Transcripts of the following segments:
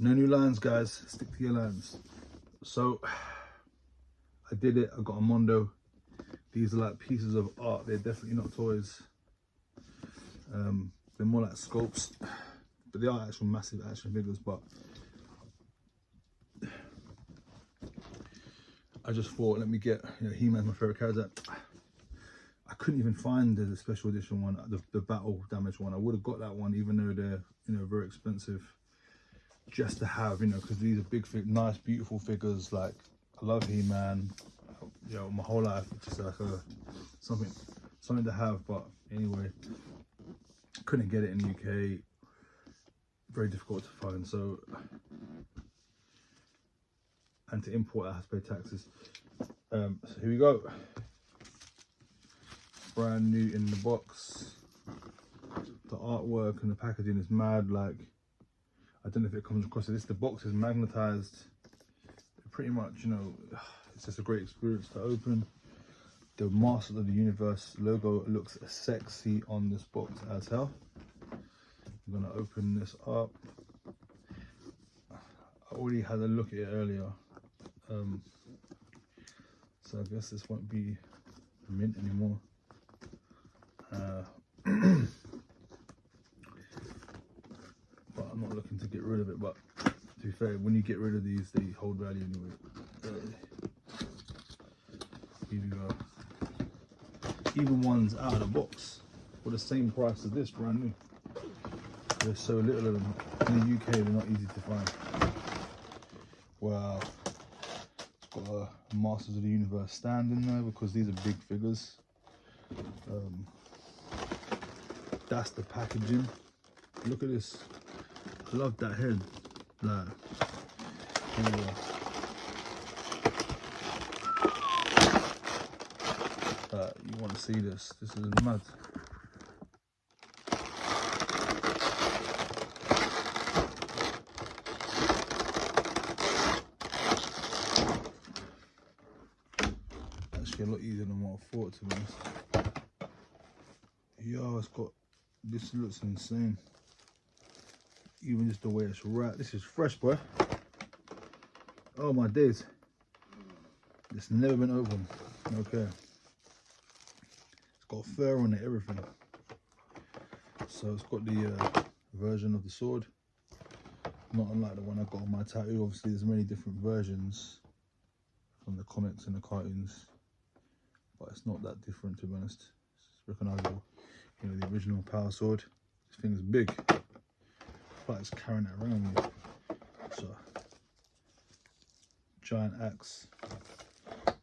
No new lines, guys. Stick to your lines. So I did it. I got a Mondo. These are like pieces of art. They're definitely not toys. They're more like sculpts, but they are actual massive action figures. But I just thought, let me get, He-Man's my favorite character. I couldn't even find the special edition one, the battle damage one. I would have got that one, even though they're very expensive, just to have, because these are big, nice, beautiful figures. Like, I love He-Man. My whole life, it's just like something to have. But anyway, couldn't get it in the UK. Very difficult to find. So, and to import, I have to pay taxes. So here we go. Brand new in the box. The artwork and the packaging is mad. Like, I don't know if it comes across. This, the box is magnetized. Pretty much, it's just a great experience to open. The Masters of the Universe logo looks sexy on this box as hell. I'm gonna open this up. I already had a look at it earlier, so I guess this won't be mint anymore. But I'm not looking to get rid of it. But to be fair, when you get rid of these, they hold value anyway. Here we go. Even ones out of the box for the same price as this, brand new. There's so little of them. In the UK, they're not easy to find. Wow. It's got a Masters of the Universe stand in there because these are big figures. That's the packaging. Look at this. I love that head. Like, you want to see this. This is mad. Actually, a lot easier than what I thought, to be honest. Yo, it's got, this looks insane. Even just the way it's wrapped. This is fresh, boy. Oh my days. It's never been opened. Okay. It's got fur on it, everything. So it's got the version of the sword. Not unlike the one I got on my tattoo. Obviously, there's many different versions from the comics and the cartoons, but it's not that different, to be honest. It's recognizable. The original power sword. This thing is big. It's like it's carrying it around me. So, giant axe.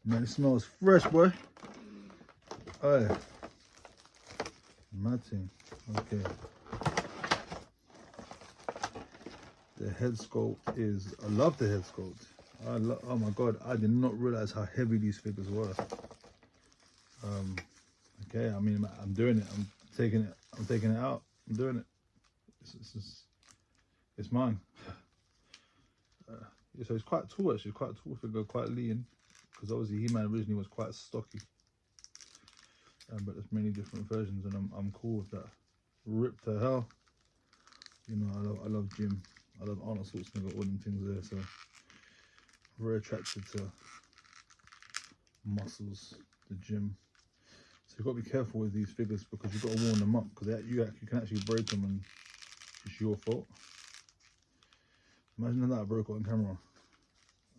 Man, it smells fresh, boy. Oh, mad thing. Okay. The head sculpt is, I love the head sculpt. Oh my god, I did not realize how heavy these figures were. Okay, I mean, I'm doing it. I'm taking it out. I'm doing it. It's mine. So it's quite tall, actually. Quite a tall figure, quite lean. Because obviously He-Man originally was quite stocky. But there's many different versions, and I'm cool with that. Ripped to hell. I love Jim. I love Arnold Schwarzenegger, all them things there. So very attracted to muscles, the gym. So you've got to be careful with these figures because you've got to warm them up, because you can actually break them and it's your fault. Imagine that I broke it on camera.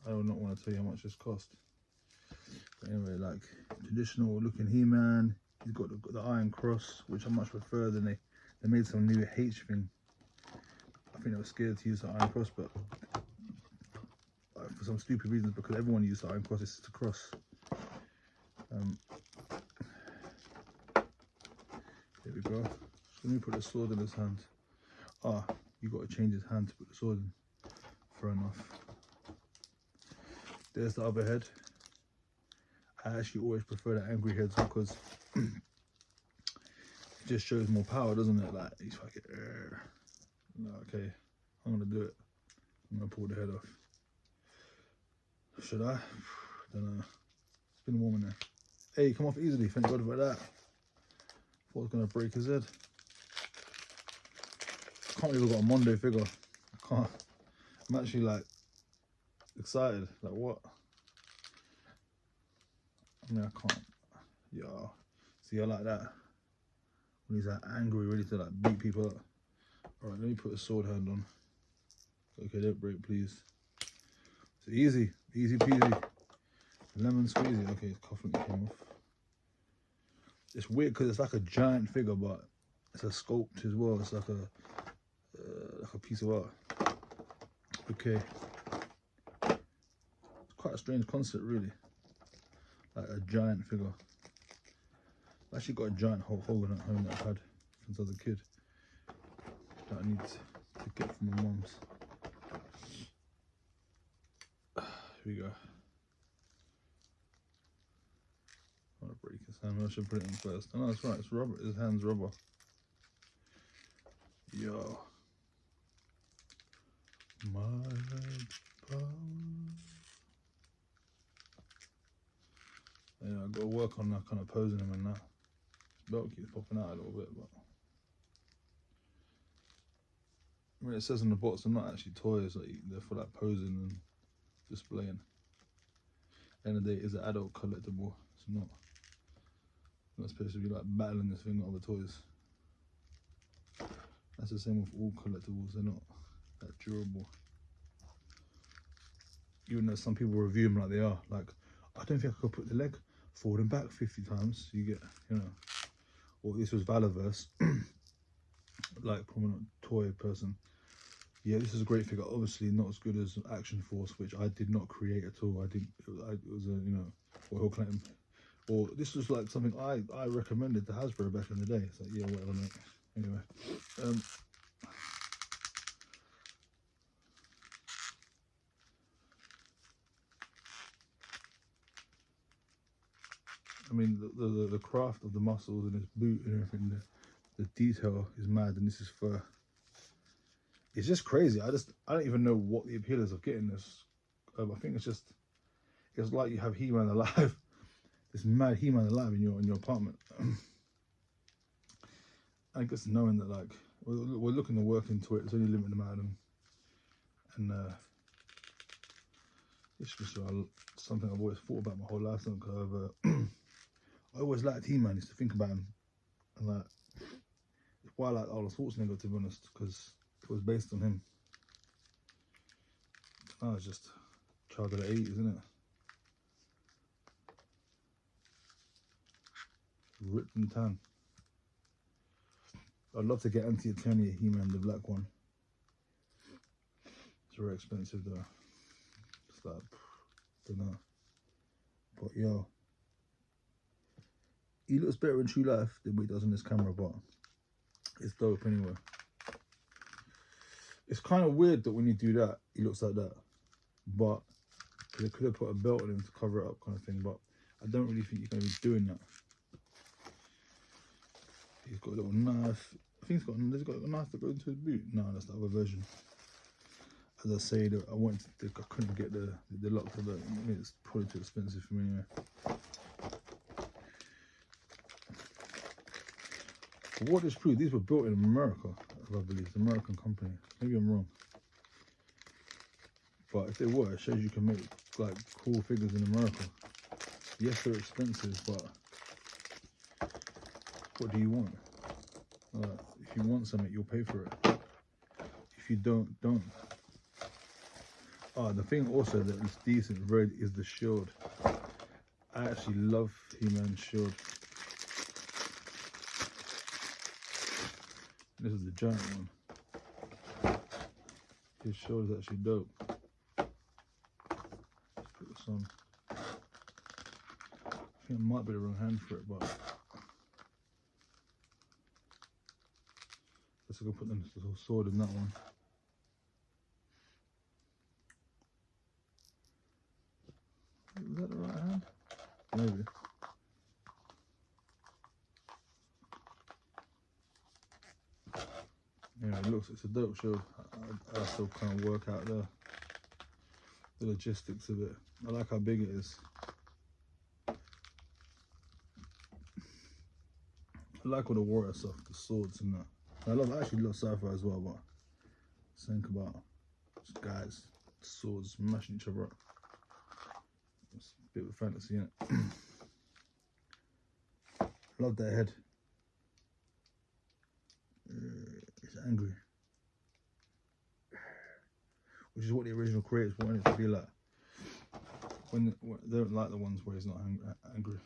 I do not want to tell you how much this cost. But anyway, like traditional looking He-Man. He's got the Iron Cross, which I much prefer than they made some new H thing. I think they were scared to use the Iron Cross, but for some stupid reasons, because everyone used the Iron Cross, it's just a cross. There we go. So let me put the sword in his hand. You got to change his hand to put the sword in. Fair enough. There's the other head. I actually always prefer the angry heads because it just shows more power, doesn't it? Like, he's fucking. No, okay, I'm gonna do it. I'm gonna pull the head off. Should I? Don't know. It's been warm in there. Hey, come off easily. Thank God for that. Thought I was gonna break his head. Can't believe I got a Mondo figure. I'm actually like excited. Like what? I mean, I can't. Yo, see, I like that. When he's like angry, ready to like beat people up. All right, let me put a sword hand on. Okay, don't break, please. It's easy, easy peasy. Lemon squeezy. Okay, his cufflink came off. It's weird because it's like a giant figure, but it's a sculpt as well. It's like a piece of art. Okay. It's quite a strange concept, really. Like a giant figure. I've actually got a giant Hulk Hogan at home that I've had since I was a kid. That I need to get from my mum's. Here we go. I'm gonna break his hand. I should put it in first. Oh, no, that's right. It's rubber. His hand's rubber. Yo. My power. Yeah, I've got to work on that kind of posing him and that. His belt keeps popping out a little bit, but I mean, it says in the box they're not actually toys, like they're for like posing and displaying. At the end of the day, it's an adult collectible. It's not supposed to be like battling this thing with other toys. That's the same with all collectibles, they're not that durable. Even though some people review them like they are. Like, I don't think I could put the leg forward and back 50 times. You get, you know. Or this was Valaverse, like prominent toy person. Yeah, this is a great figure. Obviously not as good as Action Force, which I did not create at all. It was a, you know, what he'll claim. Or this was like something I recommended to Hasbro back in the day. It's like, yeah, whatever, mate. Anyway. I mean, the craft of the muscles and his boot and everything, the detail is mad, and this is fur. It's just crazy. I don't even know what the appeal is of getting this. I think it's like you have He-Man alive, this mad He-Man alive in your apartment. I guess knowing that like we're looking to work into it, there's only a limited amount of them, and it's just something I've always thought about my whole life. I always liked He-Man. Used to think about him, and like it's why I like Arnold Schwarzenegger, to be honest, because it was based on him. Oh, it's just child of the 80s, isn't it? Ripped and tan. I'd love to get Anti-Eternia He-Man, the black one. It's very expensive though. It's like, don't know. But yo, he looks better in true life than what he does on this camera, but it's dope anyway. It's kind of weird that when you do that, he looks like that. But they could have put a belt on him to cover it up, kind of thing. But I don't really think you're going to be doing that. He's got a little knife. I think he's got a knife that goes into his boot. No, that's the other version. As I say, I couldn't get the lock to that. I mean, it's probably too expensive for me anyway. But what is true? These were built in America, I believe. It's an American company. Maybe I'm wrong. But if they were, it shows you can make like cool figures in America. Yes, they're expensive, but what do you want? If you want something, you'll pay for it. If you don't. The thing also that is decent red is the shield. I actually love He-Man's shield. This is the giant one. His shield is actually dope. Let's put this on. I think it might be the wrong hand for it, but let's go put the little sword in that one. Is that the right hand? Maybe. Yeah, it's a dope shield. I still kind of work out the logistics of it. I like how big it is. I like all the warrior stuff, the swords and that. I actually love sci-fi as well, but think about guys, swords smashing each other up. It's a bit of a fantasy, isn't it? Love that head. It's angry. Which is what the original creators wanted it to be like. When they don't like the ones where he's not angry.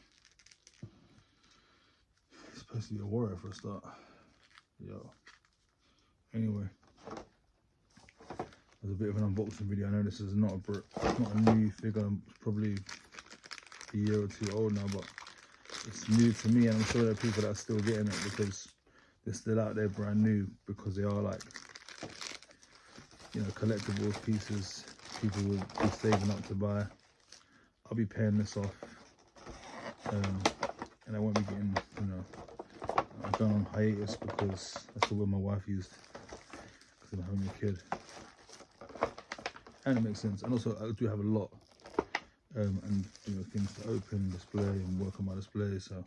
He's supposed to be a warrior for a start. Yo. Anyway, there's a bit of an unboxing video. I know this is not a new figure. It's probably a year or two old now, but it's new to me, and I'm sure there are people that are still getting it because they're still out there brand new, because they are like, you know, collectibles pieces people will be saving up to buy. I'll be paying this off, and I won't be getting, you know, I'm going on hiatus because that's the word my wife used, because I'm having a kid, and it makes sense. And also I do have a lot, and you know, things to open, display, and work on my display, so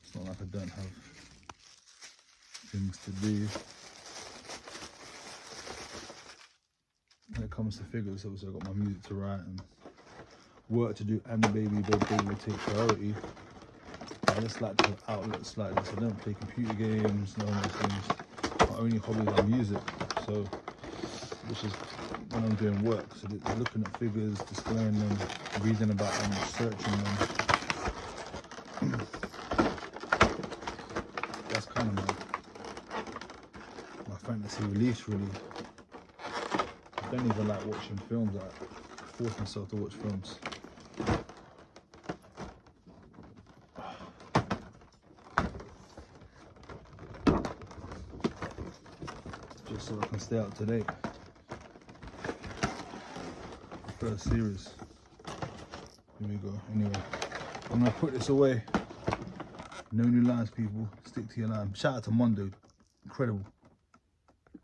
it's not like I don't have things to do. When it comes to figures, obviously I've got my music to write and work to do, and the baby will take priority. I just like to have outlets like this. I don't play computer games, none of those things. My only hobbies are music, so which is when I'm doing work. So looking at figures, displaying them, reading about them, searching them. That's kind of my fantasy release, really. I don't even like watching films. I force myself to watch films. Just so I can stay up to date. First series. Here we go. Anyway, I'm gonna put this away. No new lines, people. Stick to your line. Shout out to Mondo. Incredible.